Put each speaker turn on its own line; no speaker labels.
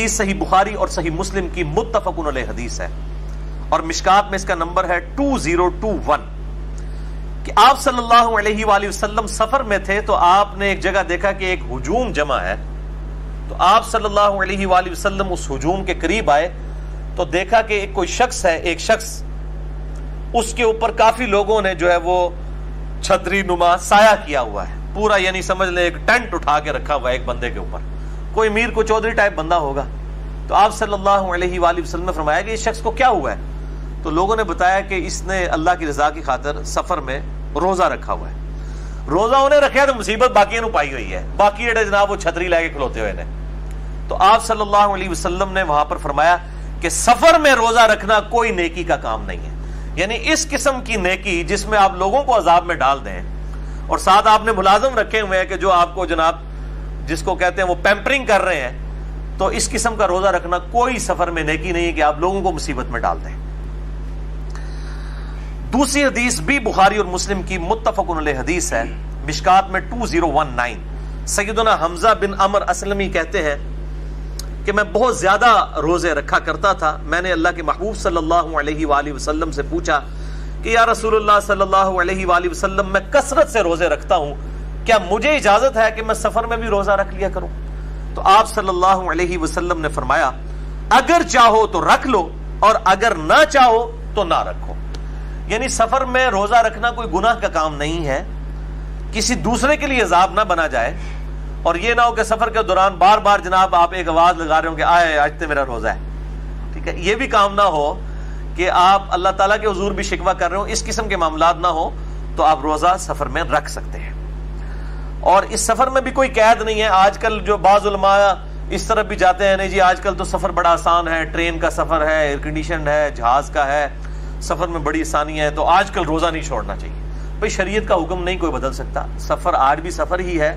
حدیث صحیح بخاری اور صحیح مسلم کی متفقن علیہ حدیث ہے، اور مشکات میں اس کا نمبر ہے 2021، کہ آپ صلی اللہ علیہ وآلہ وسلم سفر میں تھے تو آپ نے ایک جگہ دیکھا کہ ایک ہجوم جمع ہے، تو آپ صلی اللہ علیہ وآلہ وسلم اس ہجوم کے قریب آئے تو دیکھا کہ ایک کوئی شخص ہے، ایک شخص، اس کے اوپر کافی لوگوں نے جو ہے وہ چھتری نما سایہ کیا ہوا ہے پورا، یعنی سمجھ لیں ایک ٹینٹ اٹھا کے رکھا ہوا ہے ایک بندے کے اوپر، کوئی امیر کو چودھری ٹائپ بندہ ہوگا۔ تو آپ صلی اللہ علیہ وآلہ وسلم نے فرمایا کہ اس شخص کو کیا ہوا ہے؟ تو لوگوں نے بتایا کہ اس نے اللہ کی رضا کی خاطر سفر میں روزہ رکھا ہوا ہے۔ روزہ انہیں رکھا تو مصیبت باقی نو پائی ہوئی ہے، باقی جڑے جناب وہ چھتری لے کے کھلوتے ہوئے نے۔ تو آپ صلی اللہ علیہ وسلم نے وہاں پر فرمایا کہ سفر میں روزہ رکھنا کوئی نیکی کا کام نہیں ہے، یعنی اس قسم کی نیکی جس میں آپ لوگوں کو عذاب میں ڈال دیں، اور ساتھ آپ نے ملازم رکھے ہوئے ہیں کہ جو آپ کو جناب جس کو کہتے ہیں وہ پیمپرنگ کر رہے ہیں، تو اس قسم کا روزہ رکھنا کوئی سفر میں نیکی نہیں ہے کہ آپ لوگوں کو مصیبت میں ڈال دیں۔ دوسری حدیث بھی بخاری اور مسلم کی متفقن علیہ حدیث ہے، مشکات میں 2019، سیدنا حمزہ بن عمر اسلمی کہتے ہیں کہ میں بہت زیادہ روزے رکھا کرتا تھا، میں نے اللہ کے محبوب صلی اللہ علیہ وآلہ وسلم سے پوچھا کہ یا رسول اللہ صلی اللہ علیہ وآلہ وسلم، میں کثرت سے روزے رکھتا ہوں، کیا مجھے اجازت ہے کہ میں سفر میں بھی روزہ رکھ لیا کروں؟ تو آپ صلی اللہ علیہ وسلم نے فرمایا اگر چاہو تو رکھ لو اور اگر نہ چاہو تو نہ رکھو، یعنی سفر میں روزہ رکھنا کوئی گناہ کا کام نہیں ہے، کسی دوسرے کے لیے عذاب نہ بنا جائے، اور یہ نہ ہو کہ سفر کے دوران بار بار جناب آپ ایک آواز لگا رہے ہو کہ آئے آج تو میرا روزہ ہے، ٹھیک ہے، یہ بھی کام نہ ہو کہ آپ اللہ تعالیٰ کے حضور بھی شکوہ کر رہے ہو، اس قسم کے معاملات نہ ہو تو آپ روزہ سفر میں رکھ سکتے ہیں۔ اور اس سفر میں بھی کوئی قید نہیں ہے، آج کل جو بعض علماء اس طرف بھی جاتے ہیں نہیں جی آج کل تو سفر بڑا آسان ہے، ٹرین کا سفر ہے، ایئر کنڈیشن ہے، جہاز کا ہے، سفر میں بڑی آسانی ہے، تو آج کل روزہ نہیں چھوڑنا چاہیے۔ بھئی شریعت کا حکم نہیں کوئی بدل سکتا، سفر آج بھی سفر ہی ہے،